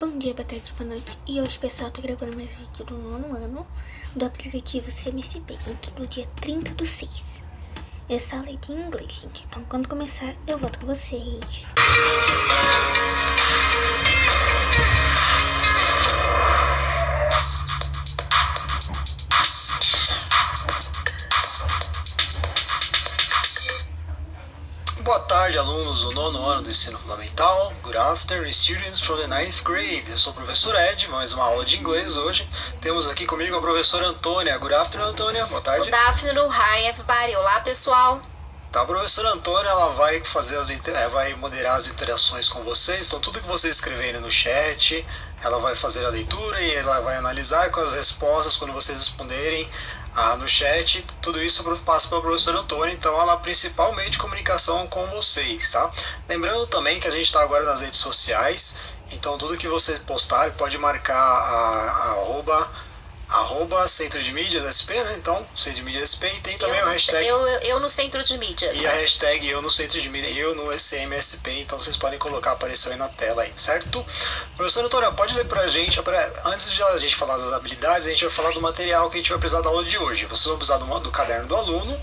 Bom dia, boa tarde, boa noite. E hoje, pessoal, tô gravando mais vídeo do 9º ano do aplicativo CMSP, que inclui dia 30/6. Essa aula é de inglês, gente. Então, quando começar, eu volto com vocês. Boa tarde, alunos do 9º ano do ensino fundamental. Good afternoon, students from the 9th grade. Eu sou o professor Ed, mais uma aula de inglês hoje. Temos aqui comigo a professora Antônia. Good afternoon, Antônia. Boa tarde. Good afternoon, hi everybody. Olá, pessoal. Tá, a professora Antônia, ela vai vai moderar as interações com vocês. Então, tudo que vocês escreverem no chat, ela vai fazer a leitura e ela vai analisar com as respostas quando vocês responderem no chat. Tudo isso passa pela professora Antônia, então ela principalmente comunicação com vocês, tá? Lembrando também que a gente está agora nas redes sociais, então tudo que você postar pode marcar arroba Centro de Mídias SP, né? Então, Centro de Mídias SP, e tem também o hashtag... Eu no Centro de Mídias. E a hashtag eu no Centro de Mídias, eu no CMSP, então vocês podem colocar, apareceu aí na tela aí, certo? Professora Antônia, pode ler pra gente, antes de a gente falar das habilidades, a gente vai falar do material que a gente vai precisar da aula de hoje. Vocês vão precisar do caderno do aluno,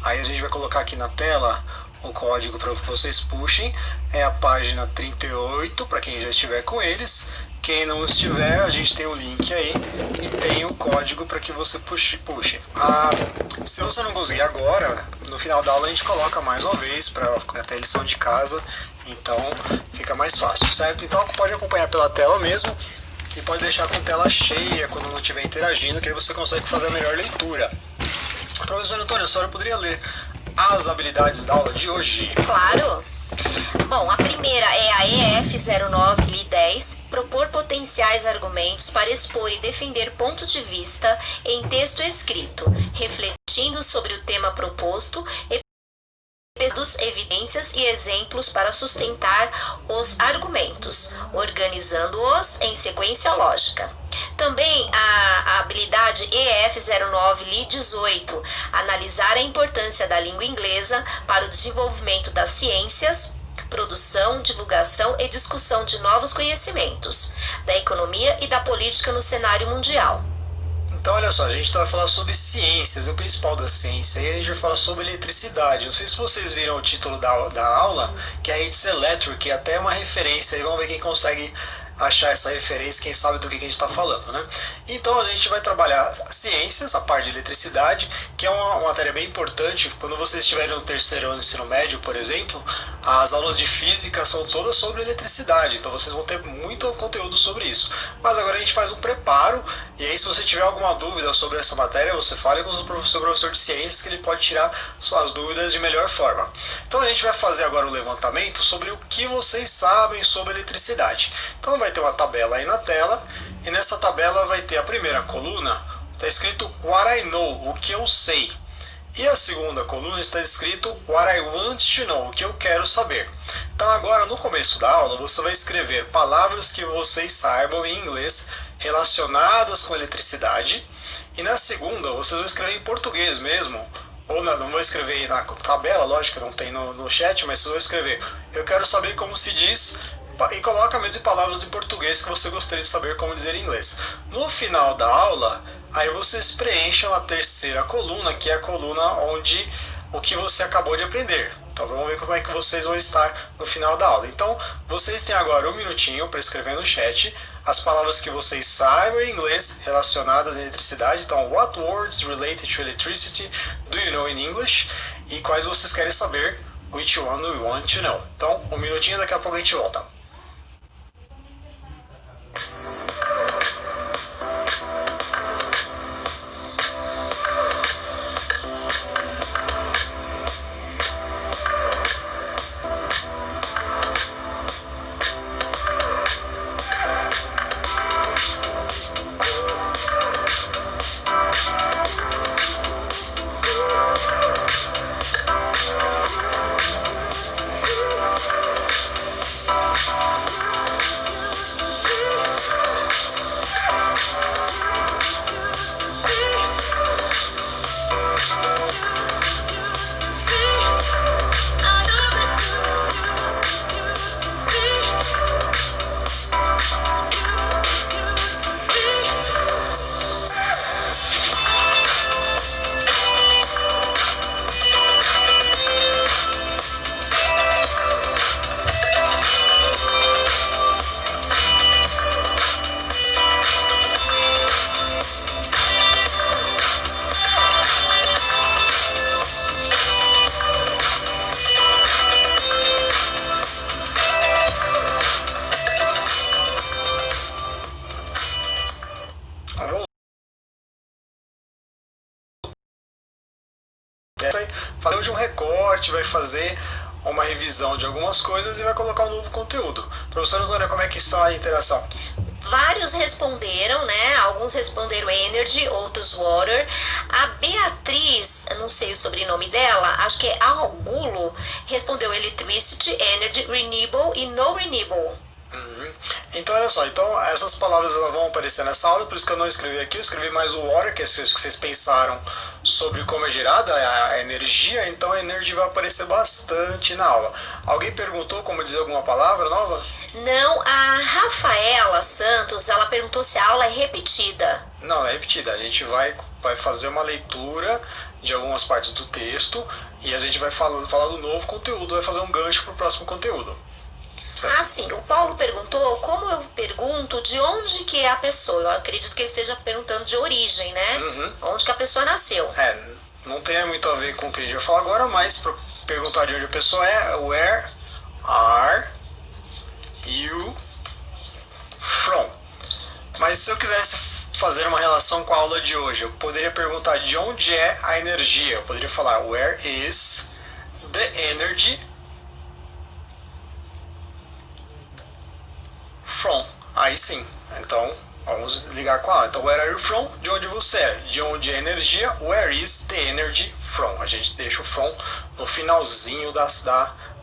aí a gente vai colocar aqui na tela o código para que vocês puxem, é a página 38, para quem já estiver com eles. Quem não estiver, a gente tem o link aí e tem o código para que você puxe. Se você não conseguir agora, no final da aula a gente coloca mais uma vez para até a lição de casa, então fica mais fácil, certo? Então pode acompanhar pela tela mesmo e pode deixar com tela cheia quando não estiver interagindo, que aí você consegue fazer a melhor leitura. Professor Antônio, a senhora poderia ler as habilidades da aula de hoje? Claro! Bom, a primeira é a EF09-LI10, propor potenciais argumentos para expor e defender ponto de vista em texto escrito, refletindo sobre o tema proposto e evidências e exemplos para sustentar os argumentos, organizando-os em sequência lógica. Também a habilidade EF09-LI18, analisar a importância da língua inglesa para o desenvolvimento das ciências, produção, divulgação e discussão de novos conhecimentos, da economia e da política no cenário mundial. Então, olha só, a gente vai falar sobre ciências, o principal da ciência, e a gente vai falar sobre eletricidade. Não sei se vocês viram o título da aula, que é It's Electric, que é até uma referência, e vamos ver quem consegue achar essa referência, quem sabe do que a gente está falando, né? Então a gente vai trabalhar ciências, a parte de eletricidade, que é uma matéria bem importante. Quando vocês estiverem no 3º ano do ensino médio, por exemplo, as aulas de física são todas sobre eletricidade, então vocês vão ter muito conteúdo sobre isso. Mas agora a gente faz um preparo, e aí se você tiver alguma dúvida sobre essa matéria, você fale com o seu professor de ciências, que ele pode tirar suas dúvidas de melhor forma. Então a gente vai fazer agora um levantamento sobre o que vocês sabem sobre eletricidade. Então vai ter uma tabela aí na tela, e nessa tabela vai ter a primeira coluna, está escrito What I Know, o que eu sei. E a segunda coluna está escrito What I Want to Know, o que eu quero saber. Então agora no começo da aula você vai escrever palavras que vocês saibam em inglês relacionadas com eletricidade. E na segunda vocês vão escrever em português mesmo, ou não vou escrever na tabela, lógico que não tem no chat, mas vocês vão escrever eu quero saber como se diz, e coloca mesmo palavras em português que você gostaria de saber como dizer em inglês. No final da aula, aí vocês preencham a terceira coluna, que é a coluna onde o que você acabou de aprender. Então vamos ver como é que vocês vão estar no final da aula. Então vocês têm agora 1 minutinho para escrever no chat as palavras que vocês saibam em inglês relacionadas à eletricidade. Então, what words related to electricity do you know in English? E quais vocês querem saber, which one do you want to know? Então, 1 minutinho, daqui a pouco a gente volta. fazer hoje um recorte, vai fazer uma revisão de algumas coisas e vai colocar um novo conteúdo. Professor Antônio, como é que está a interação? Vários responderam, né? Alguns responderam energy, outros water. A Beatriz, eu não sei o sobrenome dela, acho que é Argulo, respondeu electricity, energy, renewable e no renewable. Então, olha só, então essas palavras elas vão aparecer nessa aula, por isso que eu não escrevi aqui, eu escrevi mais o water, que é isso que vocês pensaram sobre como é gerada a energia, então a energia vai aparecer bastante na aula. Alguém perguntou como dizer alguma palavra nova? Não, a Rafaela Santos, ela perguntou se a aula é repetida. Não, é repetida, a gente vai fazer uma leitura de algumas partes do texto e a gente vai falar do novo conteúdo, vai fazer um gancho para o próximo conteúdo. Ah, sim. O Paulo perguntou como eu pergunto de onde que é a pessoa. Eu acredito que ele esteja perguntando de origem, né? Onde que a pessoa nasceu. Não tem muito a ver com o que a gente vai falar agora, mas para perguntar de onde a pessoa é, where are you from? Mas se eu quisesse fazer uma relação com a aula de hoje, eu poderia perguntar de onde é a energia. Eu poderia falar where is the energy from. Aí sim, então vamos ligar com a aula. Então, where are you from? De onde você é? De onde é a energia? Where is the energy from? A gente deixa o from no finalzinho da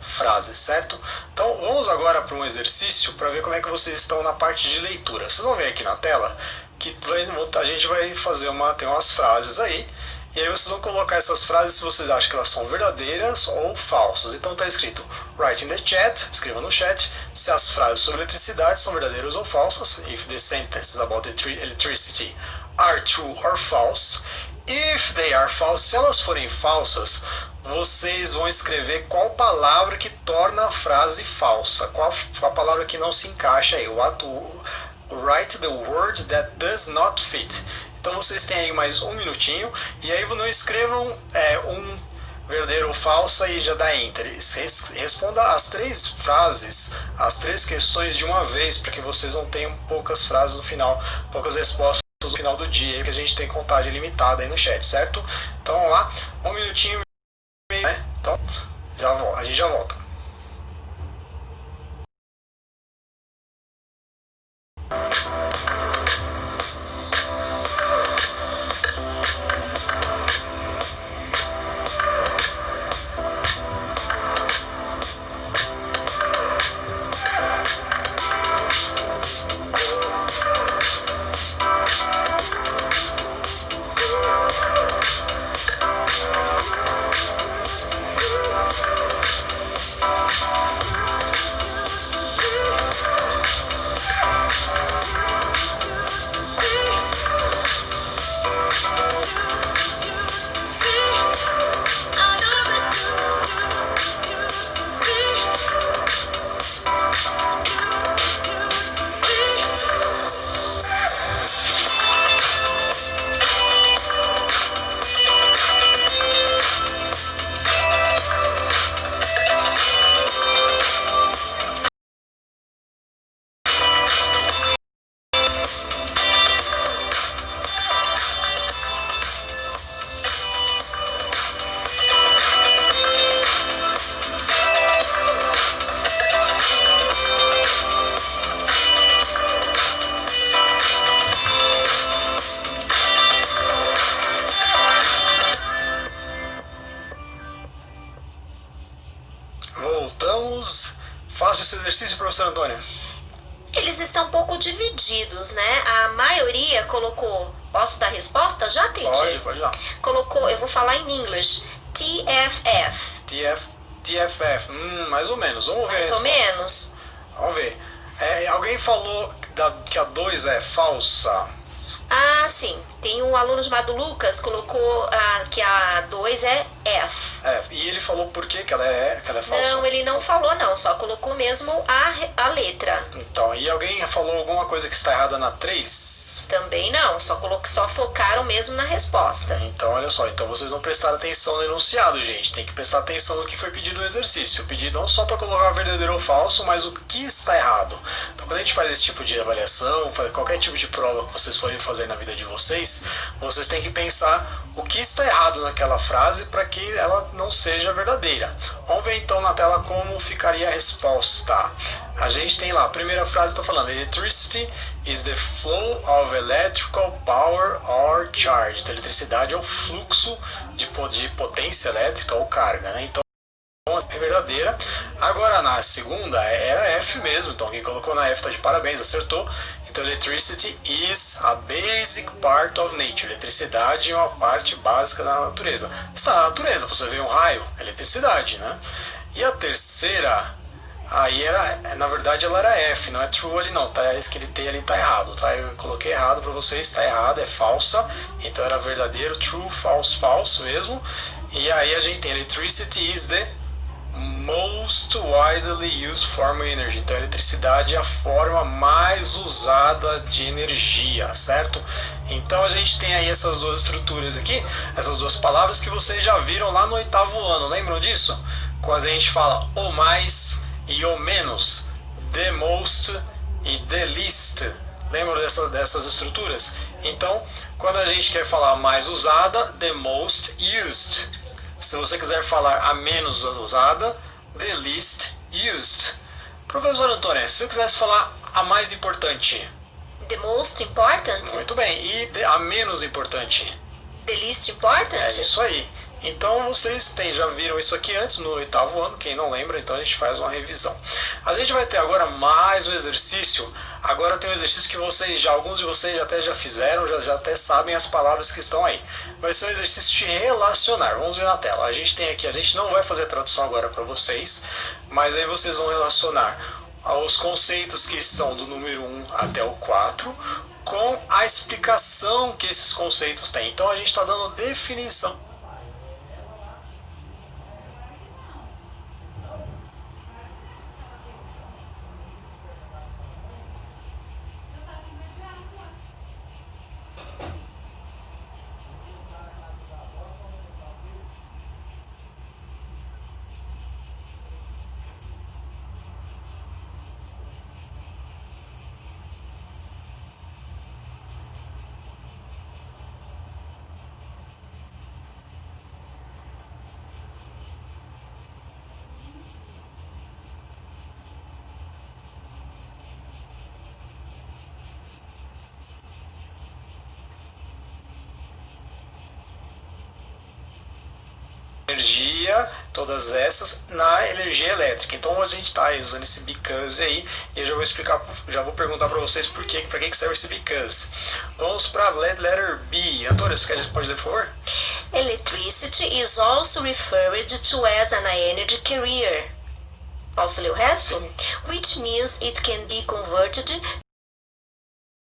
frase, certo? Então, vamos agora para um exercício para ver como é que vocês estão na parte de leitura. Vocês vão ver aqui na tela que a gente vai fazer tem umas frases aí. E aí vocês vão colocar essas frases se vocês acham que elas são verdadeiras ou falsas. Então está escrito write in the chat, escreva no chat, se as frases sobre eletricidade são verdadeiras ou falsas. If the sentences about electricity are true or false. If they are false, se elas forem falsas, vocês vão escrever qual palavra que torna a frase falsa. Qual a palavra que não se encaixa aí. Write the word that does not fit. Então vocês têm aí mais um minutinho e aí não escrevam um verdadeiro ou falsa e já dá enter. Responda as 3 frases, as 3 questões de uma vez, para que vocês não tenham poucas frases no final, poucas respostas no final do dia, que a gente tem contagem limitada aí no chat, certo? Então vamos lá, um minutinho e meio, né? Então a gente já volta. Voltamos. Faça esse exercício, professor Antônio. Eles estão um pouco divididos, né? A maioria colocou... Posso dar resposta? Já, teacher? Pode dar. Colocou, eu vou falar em inglês, TFF. TFF, mais ou menos. Vamos ver. Mais ou menos? Vamos ver. Alguém falou que a 2 é falsa. Ah, sim. Tem um aluno chamado Lucas, colocou que a 2 é F. E ele falou por que ela é falsa? Não, ele não falou não, só colocou mesmo a letra. Então, e alguém falou alguma coisa que está errada na 3? Também não, só focaram mesmo na resposta. Então, olha só, então vocês não prestaram atenção no enunciado, gente. Tem que prestar atenção no que foi pedido no exercício. Eu pedi não só para colocar verdadeiro ou falso, mas o que está errado. Então, quando a gente faz esse tipo de avaliação, faz qualquer tipo de prova que vocês forem fazer na vida de vocês têm que pensar o que está errado naquela frase para que ela não seja verdadeira. Vamos ver então na tela como ficaria a resposta. A gente tem lá, a primeira frase está falando: Electricity is the flow of electrical power or charge. Então, eletricidade é o fluxo de potência elétrica ou carga, né? Então, é verdadeira. Agora na segunda era F mesmo, então quem colocou na F está de parabéns, acertou. Então, electricity is a basic part of nature. Eletricidade é uma parte básica da natureza. Está na natureza, você vê um raio, eletricidade, né? E a terceira, aí era, na verdade ela era F, não é true ali não, tá? Esse que ele tem ali tá errado, tá? Eu coloquei errado para vocês, está errado, é falsa. Então era verdadeiro, true, false, falso mesmo. E aí a gente tem electricity is the most widely used form of energy. Então a eletricidade é a forma mais usada de energia, certo? Então a gente tem aí essas duas estruturas aqui, essas duas palavras que vocês já viram lá no 8º ano, lembram disso? Quando a gente fala o mais e o menos, the most e the least. Lembram dessas estruturas? Então, quando a gente quer falar mais usada, the most used. Se você quiser falar a menos usada, the least used. Professor Antônio, se eu quisesse falar a mais importante? The most important? Muito bem. E a menos importante? The least important? É isso aí. Então vocês já viram isso aqui antes no 8º ano, quem não lembra, então a gente faz uma revisão. A gente vai ter agora mais um exercício. Agora tem um exercício que alguns de vocês até já fizeram, já até sabem as palavras que estão aí. Vai ser um exercício de relacionar. Vamos ver na tela. A gente tem aqui, a gente não vai fazer a tradução agora para vocês, mas aí vocês vão relacionar os conceitos que estão do número 1 até o 4 com a explicação que esses conceitos têm. Então a gente está dando definição. Energia, todas essas na energia elétrica. Então a gente está usando esse because aí e eu já vou perguntar para vocês para que serve esse because. Vamos para letter B. Antônio, você pode ler, por favor? Electricity is also referred to as an energy carrier. Posso ler o resto? Sim. Which means it can be converted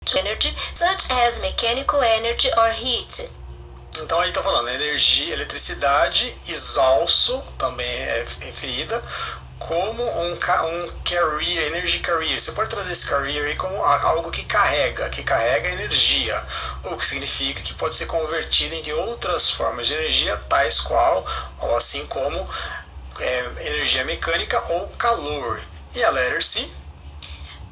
to energy such as mechanical energy or heat. Então aí está falando, energia, eletricidade, is also, também é referida como um carrier, energy carrier. Você pode trazer esse carrier aí como algo que carrega energia, o que significa que pode ser convertido em outras formas de energia, tais qual, ou assim como energia mecânica ou calor. E a letter C?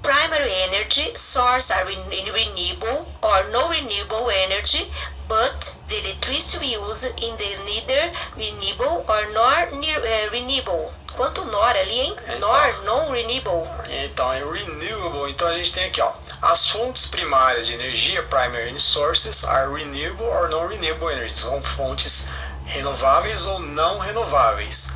Primary energy source are renewable or no renewable energy, but the electricity used in the neither renewable or nor renewable. Quanto nor ali, hein? Nor, non renewable. Então, é renewable. Então, a gente tem aqui, ó, as fontes primárias de energia, primary sources, are renewable or non renewable energy. São fontes renováveis ou não renováveis.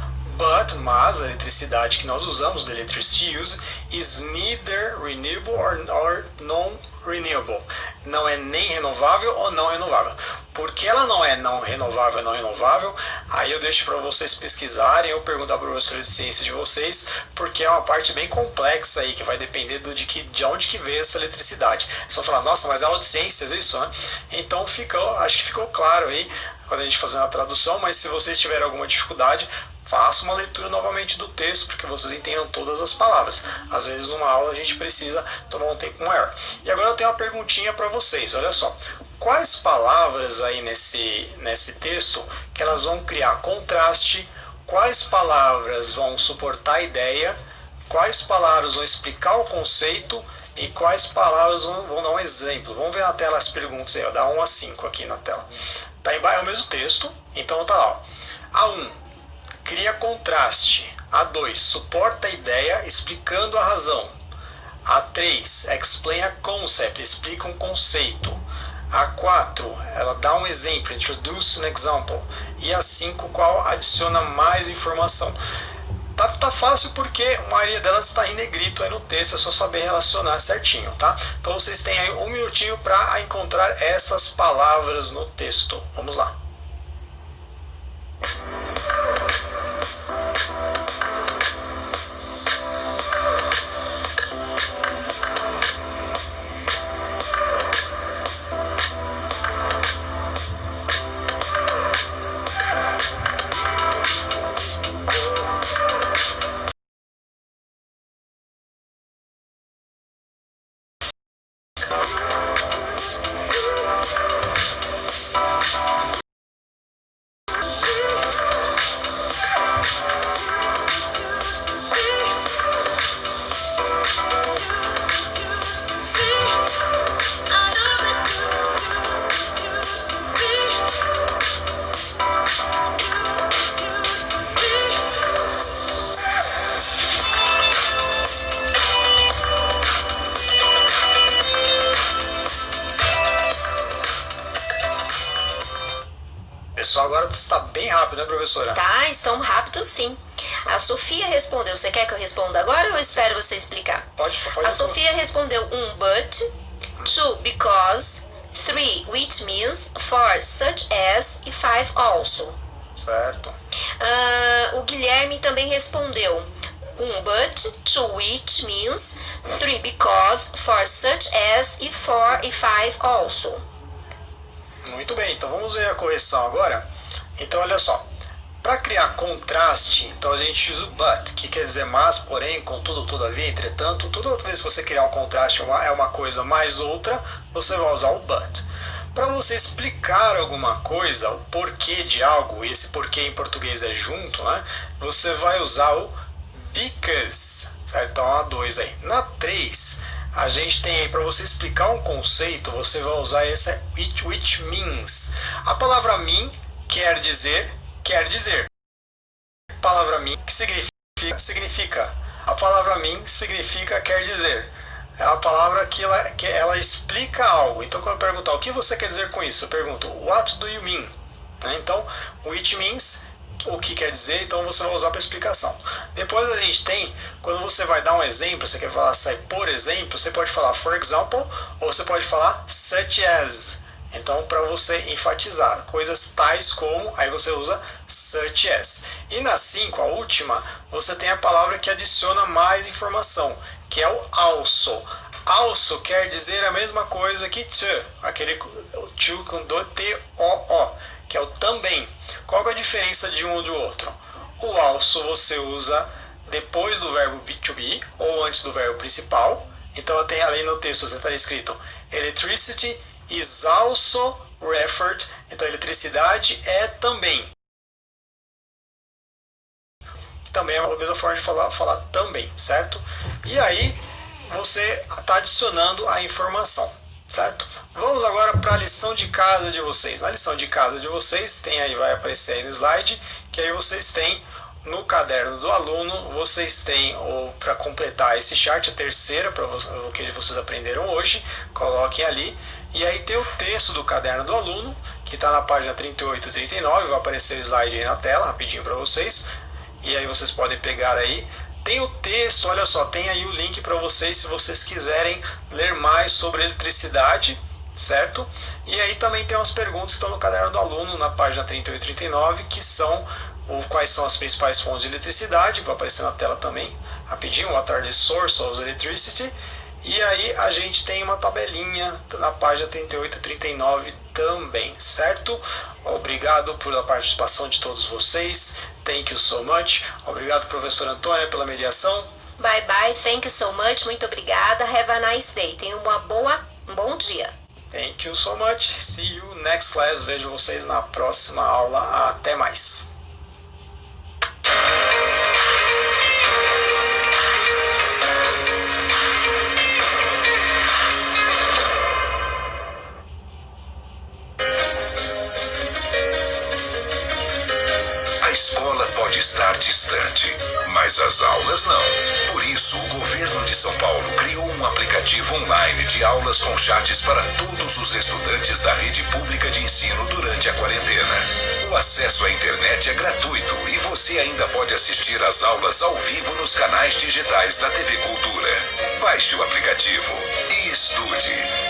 Mas a eletricidade que nós usamos, the electricity used, is neither renewable or non-renewable. Não é nem renovável ou não renovável. Porque ela não é não renovável, aí eu deixo para vocês pesquisarem ou perguntar para o professor de ciência de vocês, porque é uma parte bem complexa aí, que vai depender de onde que veio essa eletricidade. Vocês vão falar, nossa, mas é aula de ciências isso, né? Então acho que ficou claro aí, quando a gente fazendo a tradução, mas se vocês tiverem alguma dificuldade, faça uma leitura novamente do texto, porque vocês entendam todas as palavras. Às vezes, numa aula, a gente precisa tomar um tempo maior. E agora eu tenho uma perguntinha para vocês, olha só. Quais palavras aí nesse texto que elas vão criar contraste? Quais palavras vão suportar a ideia? Quais palavras vão explicar o conceito? E quais palavras vão dar um exemplo? Vamos ver na tela as perguntas aí, ó, da 1 a 5 aqui na tela. É o mesmo texto, então tá lá. A1, cria contraste. A2, suporta a ideia explicando a razão. A3, explain a concept, explica um conceito. A4, ela dá um exemplo, introduce an example. E a 5, qual adiciona mais informação. Tá fácil porque a maioria delas está em negrito aí no texto, é só saber relacionar certinho, tá? Então vocês têm aí um minutinho para encontrar essas palavras no texto. Vamos lá. Pessoal, agora está bem rápido, né, professora? Tá, estão rápidos sim. A Sofia respondeu. Você quer que eu responda agora ou eu espero você explicar? Pode. A Sofia respondeu 1, but, 2, because, 3, which means, 4, such as e 5, also. Certo. O Guilherme também respondeu 1, but, 2, which means, 3, because, 4, such as e 4 e 5, also. Muito bem, então vamos ver a correção agora. Então olha só, para criar contraste, então a gente usa o but, que quer dizer mas, porém, contudo, todavia, entretanto. Toda outra vez que você criar um contraste é uma coisa mais outra, você vai usar o but. Para você explicar alguma coisa, o porquê de algo, e esse porquê em português é junto, né? Você vai usar o because, certo? Então a 2 aí. Na 3, a gente tem aí, para você explicar um conceito, você vai usar essa which means. A palavra mean quer dizer. A palavra mean significa. A palavra mean significa quer dizer. É uma palavra que ela explica algo. Então, quando eu perguntar o que você quer dizer com isso, eu pergunto what do you mean? Então, which means, o que quer dizer, então você vai usar para explicação. Depois a gente tem, quando você vai dar um exemplo, você quer falar por exemplo, você pode falar for example, ou você pode falar such as. Então, para você enfatizar coisas tais como, aí você usa such as. E na 5, a última, você tem a palavra que adiciona mais informação, que é o also. Also quer dizer a mesma coisa que to, aquele to com T-O-O, que é o também. Qual é a diferença de um ou do outro? O also você usa depois do verbo to be ou antes do verbo principal. Então tem ali no texto, você está escrito electricity is also referred. Então eletricidade é também. Também é a mesma forma de falar também, certo? E aí você está adicionando a informação, certo? Vamos agora para a lição de casa de vocês. Na lição de casa de vocês, tem aí, vai aparecer aí no slide, que aí vocês têm no caderno do aluno, vocês têm, ou para completar esse chart, a terceira, para o que vocês aprenderam hoje, coloquem ali. E aí tem o texto do caderno do aluno, que está na página 38 e 39, vai aparecer o slide aí na tela, rapidinho para vocês. E aí vocês podem pegar aí. Tem o texto, olha só, tem aí o link para vocês se vocês quiserem ler mais sobre eletricidade, certo? E aí também tem umas perguntas que estão no caderno do aluno, na página 38 e 39, que são quais são as principais fontes de eletricidade, vai aparecer na tela também, rapidinho, what are the sources of electricity. E aí a gente tem uma tabelinha na página 38 e 39 também, certo? Obrigado pela participação de todos vocês. Thank you so much. Obrigado, professor Antônia, pela mediação. Bye bye, thank you so much. Muito obrigada. Have a nice day. Tenha um bom dia. Thank you so much. See you next class. Vejo vocês na próxima aula. Até mais. mas as aulas não. Por isso, o governo de São Paulo criou um aplicativo online de aulas com chats para todos os estudantes da rede pública de ensino durante a quarentena. O acesso à internet é gratuito e você ainda pode assistir às aulas ao vivo nos canais digitais da TV Cultura. Baixe o aplicativo e estude.